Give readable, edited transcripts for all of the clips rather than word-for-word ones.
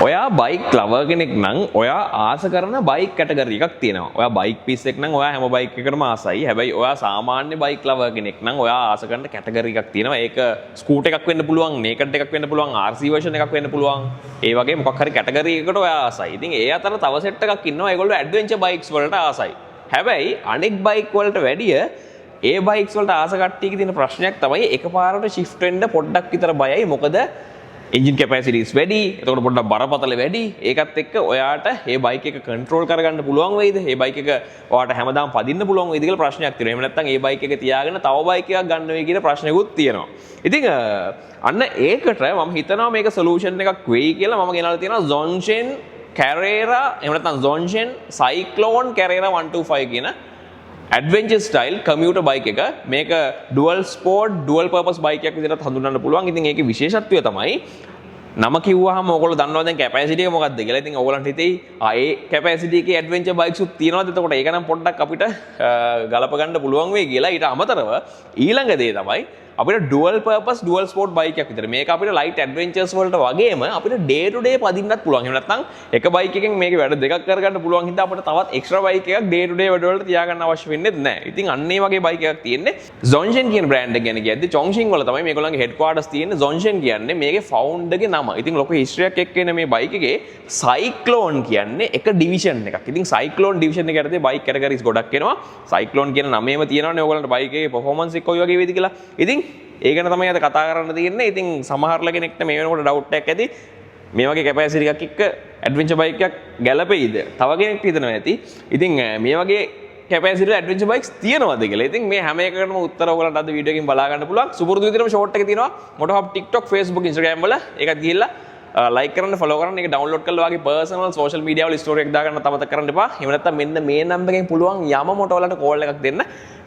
ඔයා bike lover කෙනෙක් නම් ඔයා ආස කරන බයික් කැටගරි එකක් තියෙනවා. ඔයා බයික් පිස් එකක් නම් ඔයා හැම බයික් එකකටම ආසයි. හැබැයි ඔයා සාමාන්‍ය බයික් ලවර් කෙනෙක් නම් ඔයා ආස කරන කැටගරි එකක් තියෙනවා. ඒක ස්කූටර් එකක් වෙන්න පුළුවන්, නේකඩ් එකක් වෙන්න පුළුවන්, RC version එකක් වෙන්න පුළුවන්. ඒ වගේ මොකක් හරි කැටගරි එකකට ඔයා ආසයි. ඉතින් ඒ අතර තව සෙට් එකක් ඉන්නවා. ඒගොල්ලෝ ඇඩ්වෙන්චර් බයික්ස් වලට ආසයි. හැබැයි අනෙක් බයික් වලට වැඩිය ඒ බයික්ස් වලට ආස කට්ටියක තියෙන ප්‍රශ්නයක් තමයි එකපාරට shift වෙන්න පොඩ්ඩක් විතර බයයි. මොකද engine capacities වැඩි. එතකොට පොඩ්ඩක් බරපතල වැඩි. ඒකත් එක්ක ඔයාට මේ බයික් එක කන්ට්‍රෝල් කරගන්න පුළුවන් වෙයිද? මේ බයික් එක ඔයාට හැමදාම පදින්න පුළුවන් වෙයිද කියලා ප්‍රශ්නයක් තියෙනවා. එහෙම නැත්නම් මේ බයික් එක තියාගෙන තව බයික් එකක් ගන්න වෙයි කියන ප්‍රශ්නයකුත් තියෙනවා. ඉතින් අන්න ඒකට මම හිතනවා මේක සොලියුෂන් එකක් වෙයි කියලා. මම ගෙනල්ලා තියෙනවා Zongshen Carrera එහෙම නැත්නම් Zongshen Cyclone Carrera 125 කියන adventure style commuter bike එක. මේක dual sport dual purpose bike එකක් විදිහට හඳුන්වන්න පුළුවන්. ඉතින් ඒකේ විශේෂත්වය තමයි නම කිව්වහම ඕගොල්ලෝ දන්නවා දැන් capacity එක මොකක්ද කියලා. ඉතින් ඕගොල්ලන්ට හිතෙයි ඒ capacity එකේ adventure bikes උත් තියෙනවද? එතකොට ඒක නම් පොඩ්ඩක් අපිට ගලප ගන්න පුළුවන් වෙයි කියලා. ඊට අමතරව ඊළඟ දේ තමයි අපිට dual purpose dual sport bike එකක් විතර. මේක අපිට light adventures වලට වගේම අපිට day to day පදින්නත් පුළුවන්. එහෙම නැත්නම් එක bike එකෙන් මේකේ වැඩ දෙකක් කරගන්න පුළුවන් හින්දා අපිට තවත් extra bike එකක් day to day වැඩ වලට තියාගන්න අවශ්‍ය වෙන්නේ නැහැ. ඉතින් අන්න ඒ වගේ bike එකක් තියෙන්නේ. Zongshen කියන brand එක ගැන කියද්දි Chongqing වල තමයි මේගොල්ලන්ගේ headquarters තියෙන්නේ. Zongshen කියන්නේ මේකේ founder ගේ නම. ඉතින් ලොකු history එකක් එක්ක එන මේ bike එකේ Cyclone කියන්නේ එක division එකක්. ඉතින් Cyclone division එක යටතේ bike categories ගොඩක් එනවා. Cyclone කියන නමේම තියෙනවානේ ඕගොල්ලන්ට bike එකේ performance එක කොයි වගේ වේද කියලා. ඉතින් ඒ ගැන තමයි අද කතා කරන්න තියෙන්නේ. ඉතින් සමහරලා කෙනෙක්ට මේ වෙනකොට ඩවුට් එකක් ඇති. මේ වගේ කැපැසිටි එකක් එක්ක ඇඩ්වෙන්චර් බයික් එකක් ගැලපෙයිද? තව කෙනෙක්ට හිතනවා ඇති. ඉතින් මේ වගේ කැපැසිටි ඇඩ්වෙන්චර් බයික්ස් තියෙනවද කියලා. ඉතින් මේ හැම එකකටම උත්තර ඔයගලන්ට අද වීඩියෝ එකකින් බලා ගන්න පුළුවන්. සුපුරුදු විදිහටම ෂෝට් එක තියෙනවා. Moto Hub TikTok, Facebook, Instagram වල. ඒකත් ගිහිල්ලා like කරන්න, follow කරන්න, ඒක download කරලා වගේ personal social media වල story එකක් දාගන්න තමත කරන්න එපා. එහෙම නැත්නම් මෙන්න මේ number එකෙන් පුළුවන් Yamamoto වලට call එකක් දෙන්න.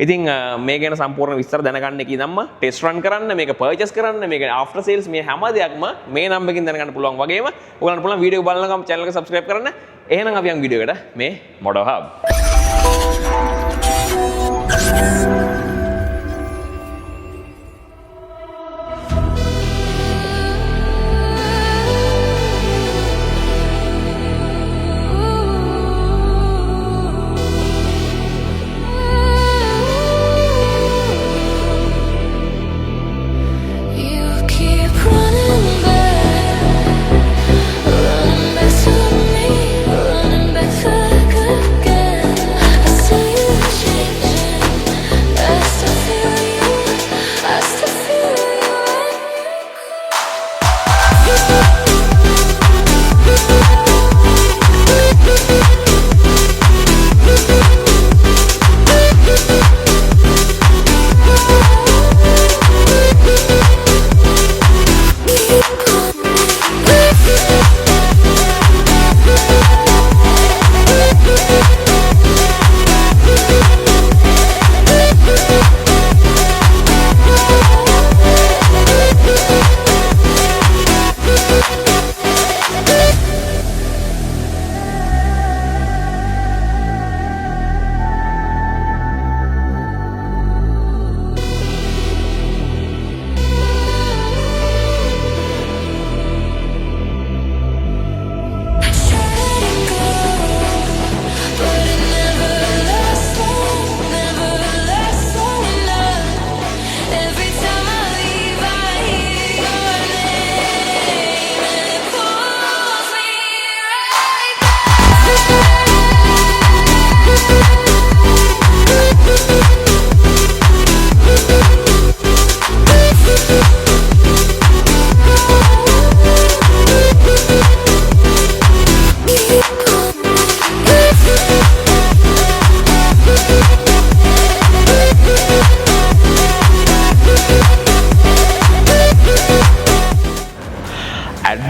ඉතින් මේ ගැන සම්පූර්ණ විස්තර දැනගන්න කීනම්ම test run කරන්න, මේක purchase කරන්න, මේක after sales මේ හැම දෙයක්ම මේ number එකෙන් දැනගන්න පුළුවන්. වගේම ඔයගලන්ට පුළුවන් වීඩියෝ එක බලන ගමන් channel එක subscribe කරන්න. එහෙනම් අපි යමු වීඩියෝ එකට. මේ Moto Hub.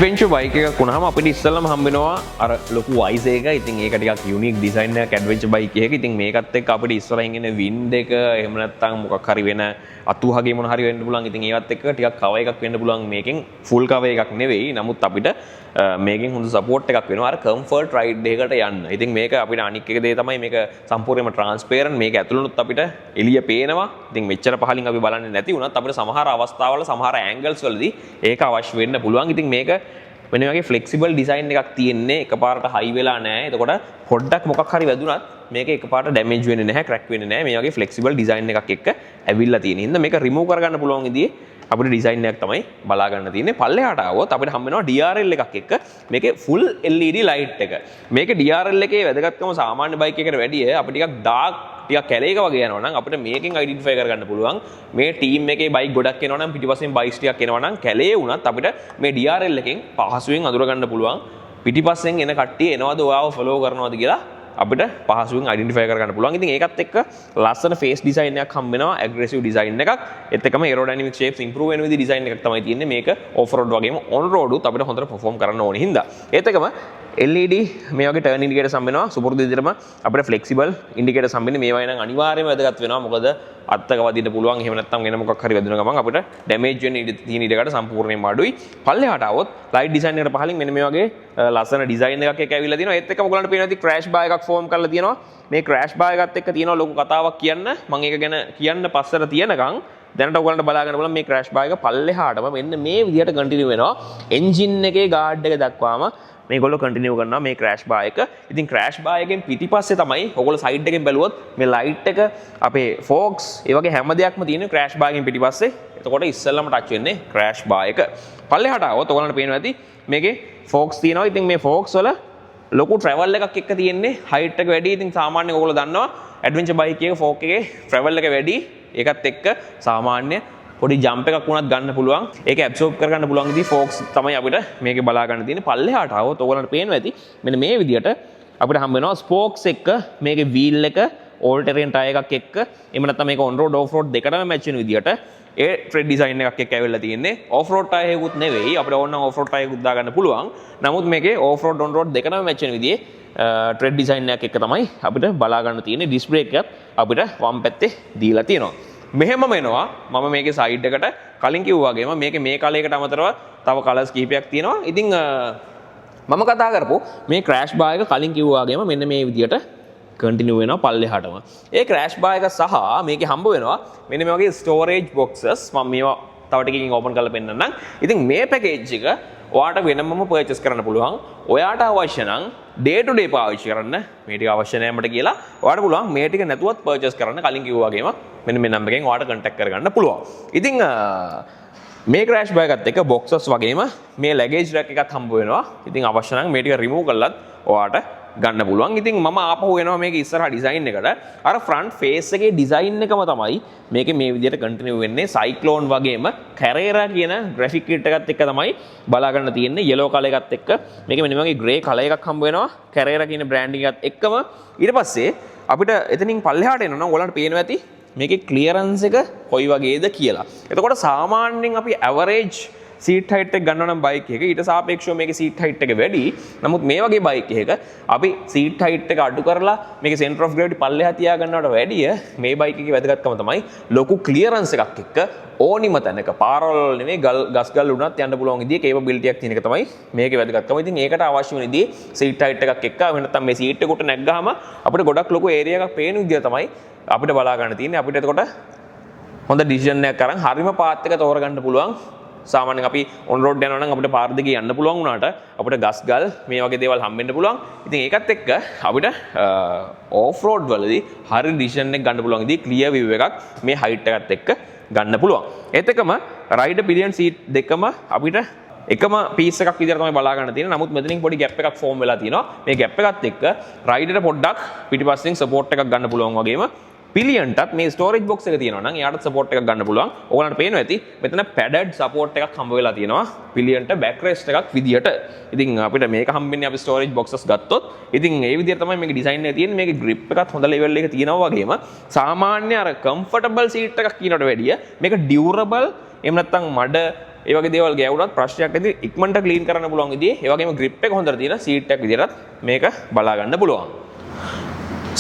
adventure bike එකක් වුණාම අපිට ඉස්සෙල්ලාම හම්බ වෙනවා අර ලොකු වයිස් එක. ඉතින් ඒක ටිකක් යුනික් ඩිසයින් එකක් adventure bike එකක. ඉතින් මේකත් එක්ක අපිට ඉස්සරහින් එන wind එක එහෙම නැත්නම් මොකක් හරි වෙන අතුහගේ මොන හරි වෙන්න පුළුවන්. ඉතින් ඒවත් එක්ක ටිකක් cover එකක් වෙන්න පුළුවන්. මේකෙන් full cover එකක් නෙවෙයි. නමුත් අපිට මේකෙන් හොඳ support එකක් වෙනවා අර comfort ride එකකට යන්න. ඉතින් මේක අපිට අනික් එක දේ තමයි මේක සම්පූර්ණයෙන්ම transparent. මේක ඇතුළනුත් අපිට එළිය පේනවා. ඉතින් මෙච්චර පහලින් අපි බලන්නේ නැති වුණත් අපිට සමහර අවස්ථාවල සමහර angles වලදී ඒක අවශ්‍ය වෙන්න පුළුවන්. ඉතින් මේක මෙන්න වගේ ෆ්ලෙක්සිබල් ඩිසයින් එකක් තියෙන්නේ එකපාරට හයි වෙලා නැහැ. එතකොට පොඩ්ඩක් මොකක් හරි වැදුනත් මේක එකපාරට ඩැමේජ් වෙන්නේ නැහැ, ක්‍රැක් වෙන්නේ නැහැ. මේ වගේ ෆ්ලෙක්සිබල් ඩිසයින් එකක් එක්ක ඇවිල්ලා තියෙන හින්දා මේක රිමූව් කරගන්න පුළුවන් විදිහේ අපිට ඩිසයින් එකක් තමයි බලා ගන්න තියෙන්නේ. පල්ලෙහාට ආවොත් අපිට හම්බ වෙනවා DRL එකක් එක්ක මේකේ full LED light එක. මේකේ DRL එකේ වැදගත්කම සාමාන්‍ය බයික් එකකට වැඩිය අපිට ටිකක් dark ටිකක් කැලේක වගේ යනවා නම් අපිට මේකෙන් අයිඩෙන්ටිෆයි කරගන්න පුළුවන්. මේ ටීම් එකේ බයික් ගොඩක් එනවා නම් පිටිපස්සෙන් බයික්ස් ටිකක් එනවා නම් කැලේ වුණත් අපිට මේ DRL එකෙන් පහසුවෙන් අඳුර ගන්න පුළුවන්. පිටිපස්සෙන් එන කට්ටිය එනවද ඔයාව ෆලෝ කරනවද කියලා අපිට පහසුවෙන් අයිඩෙන්ටිෆයි කරගන්න පුළුවන්. ඉතින් ඒකත් එක්ක ලස්සන ෆේස් ඩිසයින් එකක් හම්බ වෙනවා, ඇග්‍රෙසිව් ඩිසයින් එකක්. ඒත් එක්කම ඒරෝඩයිනමික් ෂේප්ස් ඉම්ප්‍රූව් වෙන විදිහේ ඩිසයින් එකක් තමයි තියෙන්නේ. මේක ඔෆ් රෝඩ් වගේම ඔන් රෝඩ් උත් අපිට හොඳට පර්ෆෝම් කරන්න ඕනේ හින්දා. ඒත් එක්කම LED මේ වගේ ටර්න් ඉන්ඩිකේටර්ස් හම්බ වෙනවා. සුපුරුදු විදිහටම අපිට ෆ්ලෙක්සිබල් ඉන්ඩිකේටර්ස් හම්බ වෙන්නේ. මේවා නම් අනිවාර්යයෙන්ම වැදගත් වෙනවා. මොකද අත්තක වදින්න පුළුවන්. එහෙම නැත්නම් වෙන මොකක් හරි වැදුන ගමන් අපිට ඩැමේජ් වෙන්න ඉඩ තියෙන ඉඩකට සම්පූර්ණයෙන්ම අඩුයි. පල්ලෙහාට આવොත් ලයිට් ඩිසයින් එකට පහලින් මෙන්න මේ වගේ ලස්සන ඩිසයින් එකක් එක්ක ඇවිල්ලා තියෙනවා. ඒත් එක්කම ඔයගලන්ට පේනවා ඉතින් ක්‍රෑෂ් බාර් එකක් ෆෝම් කරලා තියෙනවා. මේ ක්‍රෑෂ් බාර් එකත් එක්ක තියෙනවා ලොකු කතාවක් කියන්න. මම ඒක ගැන කියන්න පස්සට තියනකම් දැනට ඔයගලන්ට බලා ගන්න බලන්න මේ ක්‍රෑෂ් බාර් එක පල්ලෙහාටම මෙන්න මේ විදිහට කන්ටිනියු වෙනවා. එන්ජින් එකේ ගාඩ් එක දක්වාම මේගොල්ලෝ කන්ටිනියු කරනවා මේ ක්‍රෑෂ් බාර් එක. ඉතින් ක්‍රෑෂ් බාර් එකෙන් පිටිපස්සේ තමයි ඔයගොල්ලෝ සයිඩ් එකෙන් බැලුවොත් මේ ලයිට් එක අපේ ෆෝක්ස් ඒ වගේ හැම දෙයක්ම තියෙන ක්‍රෑෂ් බාර් එකෙන් පිටිපස්සේ. එතකොට ඉස්සෙල්ලම ටච් වෙන්නේ ක්‍රෑෂ් බාර් එක. පල්ලෙහාට આવොත් ඔයගලන්ට පේනවා ඇති මේකේ ෆෝක්ස් තියෙනවා. ඉතින් මේ ෆෝක්ස් වල ලොකු ට්‍රැවල් එකක් එක්ක තියෙන්නේ හයිට් එක වැඩි. ඉතින් සාමාන්‍යයෙන් ඔයගොල්ලෝ දන්නවා ඇඩ්වෙන්චර් බයික් එකේ ෆෝක් එකේ ට්‍රැවල් එක වැඩි. ඒකත් එක්ක සාමාන්‍ය පොඩි ජම්ප් එකක් වුණත් ගන්න පුළුවන්. ඒක ඇබ්සෝබ් කරගන්න පුළුවන් විදිහේ ෆෝක්ස් තමයි අපිට මේකේ බලා ගන්න තියෙන්නේ. පල්ලෙහාට આવොත් ඔයගලන්ට පේනවා ඇති මෙන්න මේ විදිහට අපිට හම්බ වෙනවා ස්පෝක්ස් එක්ක මේකේ වීල් එක ඕල් ටෙරේන් ටයර් එකක් එක්ක එහෙම නැත්නම් මේක ඔන් රෝඩ් ඔෆ් රෝඩ් දෙකටම මැච් වෙන විදිහට ඒ ට්‍රෙඩ් ඩිසයින් එකක් එක්ක ඇවිල්ලා තියෙන්නේ. ඕෆ් රෝඩ් ටයර් එකකුත් නෙවෙයි. අපිට ඕන නම් ඕෆ් රෝඩ් ටයර් එකකුත් දාගන්න පුළුවන්. නමුත් මේකේ ඕෆ් රෝඩ් ඔන් රෝඩ් දෙකටම මැච් වෙන විදිහේ ට්‍රෙඩ් ඩිසයින් එකක් එක්ක තමයි අපිට බලා ගන්න තියෙන්නේ. ඩිස්ක් බ්‍රේක් එකත් අපිට වම් පැත්තේ දීලා තියෙනවා. මෙහෙමම එනවා මම මේකේ සයිඩ් එකට කලින් කිව්වා වගේම මේකේ මේ කලයකට අමතරව තව කලර්ස් කීපයක් තියෙනවා. ඉතින් මම කතා කරපු මේ ක්‍රෑෂ් බාර් එක කලින් කිව්වා වගේම මෙන්න මේ විදිහට කන්ටිනියු වෙනවා පල්ලෙහාටම. ඒ ක්‍රෑෂ් බාර් එක සහ මේකේ හම්බ වෙනවා මෙන්න මේ වගේ ස්ටෝරේජ් බොක්සස්. මම මේවා තව ටිකකින් ඕපන් කරලා පෙන්නන්නම්. ඉතින් මේ පැකේජ් එක ඔයාට වෙනමම පර්චේස් කරන්න පුළුවන්. ඔයාට අවශ්‍ය නම් ඩේ ටු ඩේ පාවිච්චි කරන්න මේ ටික අවශ්‍ය නැහැ මට කියලා ඔයාට පුළුවන් මේ ටික නැතුවත් පර්චේස් කරන්න. කලින් කිව්වා වගේම මෙන්න මේ නම්බර් එකෙන් ඔයාට කන්ටැක්ට් කරගන්න පුළුවන්. ඉතින් මේ ක්‍රෑෂ් බාර් එකත් එක්ක බොක්සස් වගේම මේ ලැගේජ් රැක් එකත් හම්බ වෙනවා. ඉතින් අවශ්‍ය නම් මේ ටික රිමූව් කරලත් ඔයාට ගන්න පුළුවන්. ඉතින් මම ආපහු එනවා මේක ඉස්සරහා ඩිසයින් එකට. අර ෆ්‍රන්ට් ෆේස් එකේ ඩිසයින් එකම තමයි මේකේ මේ විදිහට කන්ටිනියු වෙන්නේ. සයික්ලෝන් වගේම කැරේරා කියන ග්‍රැෆික් කිට් එකත් එක්ක තමයි බලා ගන්න තියෙන්නේ. යෙලෝ කලර් එකත් එක්ක මේක මෙන්න මේ වගේ ග්‍රේ කලර් එකක් හම්බ වෙනවා. කැරේරා කියන බ්‍රෑන්ඩින් එකත් එක්කම ඊට පස්සේ අපිට එතනින් පල්ලෙහාට එනවා නම් ඔයාලට පේනවා ඇති මේකේ ක්ලියරන්ස් එක කොයි වගේද කියලා. එතකොට සාමාන්‍යයෙන් අපි ඇවරේජ් සීට් හයිට් එක ගන්නවා නම් බයික් එක ඊට සාපේක්ෂව මේකේ සීට් හයිට් එක වැඩි. නමුත් මේ වගේ බයික් එකක අපි සීට් හයිට් එක අඩු කරලා මේකේ සෙන්ටර් ඔෆ් ග්‍රැවිටි පල්ලෙහා තියා ගන්නවට වැඩිය මේ බයික් එකේ වැදගත්කම තමයි ලොකු ක්ලියරන්ස් එකක් එක්ක ඕනිම තැනක පාරවල් නෙමෙයි ගස් ගල් උනත් යන්න පුළුවන් විදිහේ කේපබිලිටි එකක් තියෙන එක තමයි මේකේ වැදගත්කම. ඉතින් ඒකට අවශ්‍ය වෙන විදිහේ සීට් හයිට් එකක් එක්ක නැත්නම් මේ සීට් එකට නැග්ගාම අපිට ගොඩක් ලොකු ඒරියා එකක් පේන විදිහ තමයි අපිට බලා ගන්න තියෙන්නේ. අපිට එතකොට හොඳ ඩිසිෂන් එකක් අරන් හරිම පාත් එක තෝරගන්න පුළුවන්. සාමාන්‍යයෙන් අපි ඔන් රෝඩ් යනවා නම් අපිට පාර දිගේ යන්න පුළුවන් වුණාට අපිට ගස් ගල් මේ වගේ දේවල් හම්බෙන්න පුළුවන්. ඉතින් ඒකත් එක්ක අපිට ඕෆ් රෝඩ් වලදී හරි ඩිසිෂන් එකක් ගන්න පුළුවන් විදිහේ ක්ලියර් විව් එකක් මේ හයිට් එකත් එක්ක ගන්න පුළුවන්. ඒත් එක්කම රයිඩර් පිලියන් සීට් දෙකම අපිට එකම පීස් එකක් විදිහට තමයි බලා ගන්න තියෙන්නේ. නමුත් මෙතනින් පොඩි ගැප් එකක් ෆෝම් වෙලා තියෙනවා. මේ ගැප් එකත් එක්ක රයිඩරට පොඩ්ඩක් පිටිපස්සෙන් සපෝට් එකක් ගන්න පුළුවන් වගේම පිලියන්ටත් මේ ස්ටෝරේජ් බොක්ස් එක තියෙනවා නම් එයාට සපෝට් එකක් ගන්න පුළුවන්. ඔයගලන්ට පේනවා ඇති මෙතන පැඩඩ් සපෝට් එකක් හම්බ වෙලා තියෙනවා පිලියන්ට බෑක් රෙස්ට් එකක් විදියට. ඉතින් අපිට මේක හම්බෙන්නේ අපි ස්ටෝරේජ් බොක්සස් ගත්තොත්. ඉතින් ඒ විදිහට තමයි මේක ඩිසයින් එකේ තියෙන්නේ. මේකේ grip එකත් හොඳ ලෙවල් එකක තියෙනවා වගේම සාමාන්‍ය අර කම්ෆර්ටබල් සීට් එකක් කියනට වැඩිය මේක ඩියුරබල් එහෙම නැත්නම් මඩ ඒ වගේ දේවල් ගෑවුනත් ප්‍රශ්නයක් නැති ඉක්මනට ක්ලීන් කරන්න පුළුවන් විදිහේ ඒ වගේම grip එක හොඳට තියෙන සීට් එකක් විදිහටත් මේක බලා ගන්න පුළුවන්.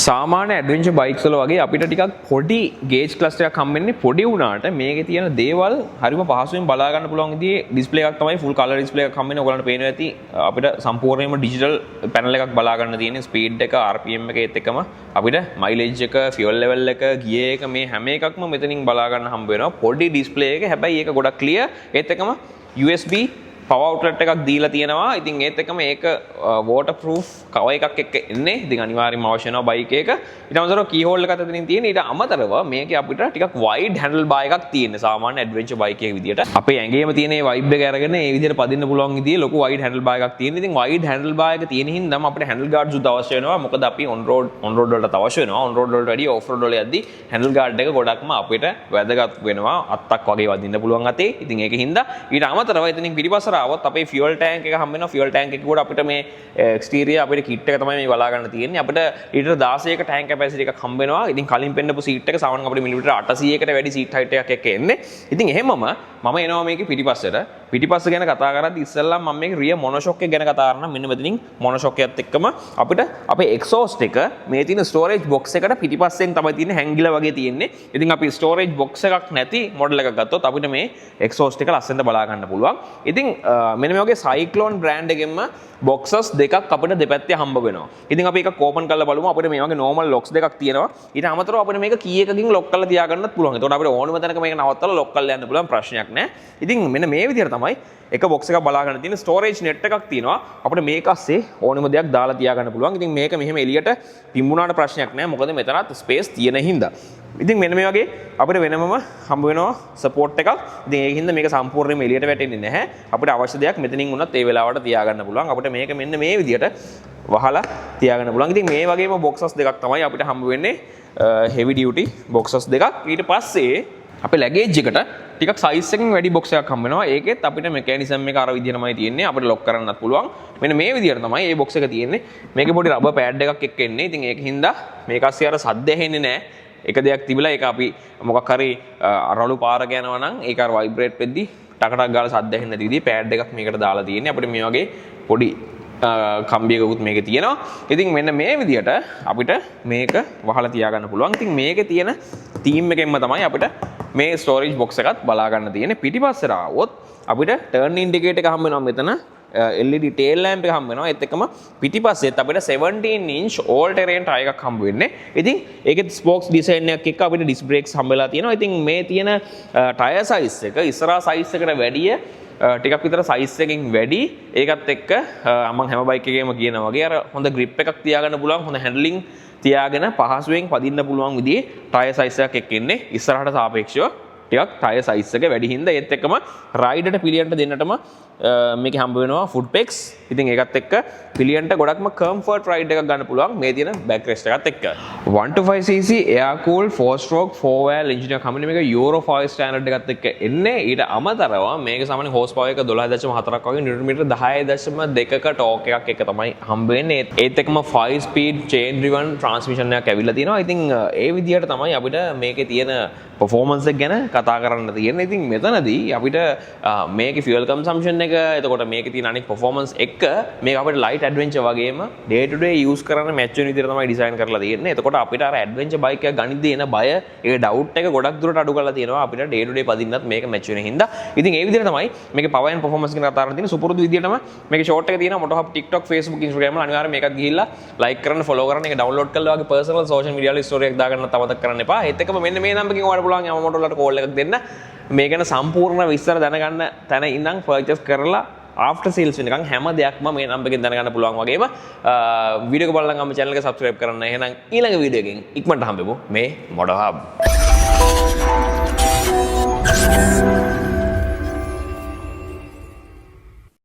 සාමාන්‍ය ඇඩ්වෙන්චර් බයික්ස් වල වගේ අපිට ටිකක් පොඩි ගේජ් ක්ලස්ටර් එකක් හම්බෙන්නේ පොඩි වුණාට මේකේ තියෙන දේවල් හරිම පහසුවෙන් බලා ගන්න පුළුවන් විදිහේ ඩිස්ප්ලේ එකක් තමයි ෆුල් කලර් ඩිස්ප්ලේ එකක් හම්බෙන්නේ. ඔයගලන්ට පේනවා ඇති අපිට සම්පූර්ණයෙන්ම ඩිජිටල් පැනල් එකක් බලා ගන්න තියෙන්නේ. ස්පීඩ් එක RPM එක ඒත් එක්කම අපිට මයිලේජ් එක ෆියුල් ලෙවල් එක ගියර් එක මේ හැම එකක්ම මෙතනින් බලා ගන්න හම්බ වෙනවා පොඩි ඩිස්ප්ලේ එක. හැබැයි ඒක ගොඩක් ක්ලියර්. ඒත් එක්කම USB power outlet එකක් දීලා තියෙනවා. ඉතින් ඒත් එක්කම මේක waterproof cover එකක් එක්ක එන්නේ. ඉතින් අනිවාර්යයෙන්ම අවශ්‍ය වෙනවා බයික් එක. ඊට අමතරව key hole එකක් අතරින් තියෙන. ඊට අමතරව මේකේ අපිට ටිකක් wide handle bar එකක් තියෙනවා. සාමාන්‍ය adventure bike එකක විදියට. අපේ ඇඟේම තියෙන මේ vibe එක අරගෙන මේ විදියට පදින්න පුළුවන් විදිහේ ලොකු wide handle bar එකක් තියෙනවා. ඉතින් wide handle bar එක තියෙන හින්දාම අපිට handle guards උත් අවශ්‍ය වෙනවා. මොකද අපි on road වලට අවශ්‍ය වෙනවා. on road වලට වැඩිය off road වල යද්දී handle guard එක ගොඩක්ම අපිට වැදගත් වෙනවා. අත්තක් වගේ වදින්න පුළුවන් අතේ. ඉතින් ඒක හින්දා ඊට අමතරව එතනින් පිටිපස්සට ආවොත් අපේ fuel tank එක හම්බ වෙනවා. fuel tank එක උඩ අපිට මේ exterior අපිට kit එක තමයි මේ බලා ගන්න තියෙන්නේ. අපිට ලීටර් 16ක tank capacity එකක් හම්බ වෙනවා. ඉතින් කලින් පෙන්නපු seat එක සාමාන්‍යයෙන් අපිට මිලිමීටර 800කට වැඩි seat height එකක් එක්ක එන්නේ. ඉතින් එහෙමම මම එනවා මේකේ පිටිපස්සට. පිටිපස්ස ගැන කතා කරද්දි ඉස්සෙල්ලා මම මේකේ rear monoshock එක ගැන කතා කරනවා. මෙන්න මෙතනින් monoshock එකත් එක්කම අපිට අපේ exhaust එක මේ තියෙන storage box එකට පිටිපස්සෙන් තමයි තියෙන්නේ හැංගිලා වගේ තියෙන්නේ. ඉතින් අපි storage box එකක් නැති model එකක් ගත්තොත් අපිට මේ exhaust එක ලස්සනට බලා ගන්න පුළුවන්. ඉතින් මෙන්න මේ වගේ Cyclone brand එකෙන්ම boxes දෙකක් අපිට දෙපැත්තේ හම්බ වෙනවා. ඉතින් අපි ඒක open කරලා බලමු. අපිට මේ වගේ normal locks දෙකක් තියෙනවා. ඊට අමතරව අපිට මේක key එකකින් lock කරලා තියාගන්නත් පුළුවන්. එතකොට අපිට ඕනම තැනක මේක නවත්තලා lock කරලා යන්න පුළුවන්, ප්‍රශ්නයක් නැහැ. ඉතින් මෙන්න මේ විදිහට තමයි එක box එකක් බලා ගන්න තියෙන storage net එකක් තියෙනවා. අපිට මේක ASCII ඕනම දෙයක් දාලා තියාගන්න පුළුවන්. ඉතින් මේක මෙහෙම එළියට පිම්බුණාට ප්‍රශ්නයක් නැහැ. මොකද මෙතනත් space තියෙන හින්දා. ඉතින් මෙන්න මේ වගේ අපිට වෙනමම හම්බ වෙනවා support එකක්. ඉතින් ඒක හින්දා මේක සම්පූර්ණයෙන්ම එළියට වැටෙන්නේ නැහැ. අපිට අවශ්‍ය දෙයක් මෙතනින් වුණත් ඒ වෙලාවට තියාගන්න පුළුවන්. අපිට මේක මෙන්න මේ විදිහට වහලා තියාගන්න පුළුවන්. ඉතින් මේ වගේම boxes දෙකක් තමයි අපිට හම්බ වෙන්නේ. heavy duty boxes දෙකක්. ඊට පස්සේ අපේ luggage එකට ටිකක් size එකකින් වැඩි box එකක් හම්බ වෙනවා. ඒකෙත් අපිට mechanism එක අර විදිහටමයි තියෙන්නේ. අපිට lock කරන්නත් පුළුවන්. මෙන්න මේ විදිහට තමයි මේ box එක තියෙන්නේ. මේකේ පොඩි rubber pad එකක් එක්ක එන්නේ. ඉතින් ඒක හින්දා මේක ASCII අර සද්ද ඇහෙන්නේ නැහැ. එක දෙයක් තිබිලා ඒක අපි මොකක් හරි අරලු පාරක යනවා නම් ඒක අර ভাইබ්‍රේට් වෙද්දි ටකටක් ගාලා සද්ද ඇහෙන්නේ නැති විදිහේ පෑඩ් එකක් මේකට දාලා තියෙන්නේ. අපිට මේ වගේ පොඩි කම්බියකුත් මේකේ තියෙනවා. ඉතින් මෙන්න මේ විදිහට අපිට මේක වහලා තියාගන්න පුළුවන්. ඉතින් මේකේ තියෙන තීම් එකෙන්ම තමයි අපිට මේ ස්ටෝරේජ් බොක්ස් එකත් බලා ගන්න තියෙන්නේ. පිටිපස්සට ආවොත් අපිට ටර්න් ඉන්ඩිකේටර් එක හම්බ වෙනවා මෙතන. LED tail lamp එක හම්බ වෙනවා. ඒත් එක්කම පිටිපස්සෙත් අපිට 17 inch all terrain tire එකක් හම්බ වෙන්නේ. ඉතින් ඒකෙත් spokes design එකක් එක්ක අපිට disc brakes හම්බ වෙලා තියෙනවා. ඉතින් මේ තියෙන tire size එක ඉස්සරහා size එකට වැඩිය ටිකක් විතර size එකකින් වැඩි. ඒකත් එක්ක මම හැම බයික් එකේම කියනවා වගේ අර හොඳ grip එකක් තියාගන්න පුළුවන්, හොඳ handling තියාගෙන පහසුවෙන් පදින්න පුළුවන් විදිහේ tire size එකක් එක්ක ඉන්නේ. ඉස්සරහට සාපේක්ෂව ටිකක් tire size එක වැඩි හින්දා ඒත් එක්කම rider පිළියන්ට දෙන්නටම මේක හම්බ වෙනවා foot pegs. ඉතින් ඒකත් එක්ක පිළියන්ට ගොඩක්ම comfort ride එකක් ගන්න පුළුවන් මේ තියෙන backrest එකත් එක්ක. 125cc air cooled 4 stroke 4 valve engine එකක් හම්බෙන්නේ. මේක Euro 5 standard එකත් එක්ක එන්නේ. ඊට අමතරව මේක සාමාන්‍ය horsepower එක 12.4ක් වගේ නියුටන් 10.2ක torque එකක් එක්ක තමයි හම්බ වෙන්නේ. ඒත් එක්කම 5 speed chain driven transmission එකක් ඇවිල්ලා තියෙනවා. ඉතින් ඒ විදිහට තමයි අපිට මේකේ තියෙන performance එක ගැන කතා කරන්න තියෙන්නේ. ඉතින් මෙතනදී අපිට මේකේ fuel consumption එක, එතකොට මේකේ තියෙන අනිත් performance එක මේක අපිට light adventure වගේම day to day use කරන්න match වෙන විදිහට තමයි design කරලා තියෙන්නේ. එතකොට අපිට අර adventure bike එක ගනිද්දී එන බය, ඒ doubt එක ගොඩක් දුරට අඩු කරලා තියෙනවා. අපිට day to day පදින්නත් මේක match වෙන හින්දා. ඉතින් ඒ විදිහට තමයි මේකේ power and performance ගැන කතා කරලා තියෙන්නේ. සුපුරුදු විදිහටම මේකේ short එක තියෙනවා. Motohub TikTok, Facebook, Instagram වල අනිවාර්යයෙන් මේකත් ගිහිල්ලා like කරන්න, follow කරන්න, ඒක download කරලා වගේ personal social media වල story එකක් දාගන්න තමතක් කරන්න එපා. ඒත් එක්කම මෙන්න මේ number එකකින් ඔයාලට පුළුවන් Yamamoto වලට call එකක් දෙන්න. මේ ගැන සම්පූර්ණ විස්තර දැනගන්න තැන ඉඳන් purchase කරලා after sales වෙනකන් හැම දෙයක්ම මේ නම්බර් එකෙන් දැනගන්න පුළුවන් වගේම වීඩියෝ එක බලලා නම් channel එක subscribe කරන්න. එහෙනම් ඊළඟ වීඩියෝ එකෙන් ඉක්මනට හම්බෙමු මේ Motohub.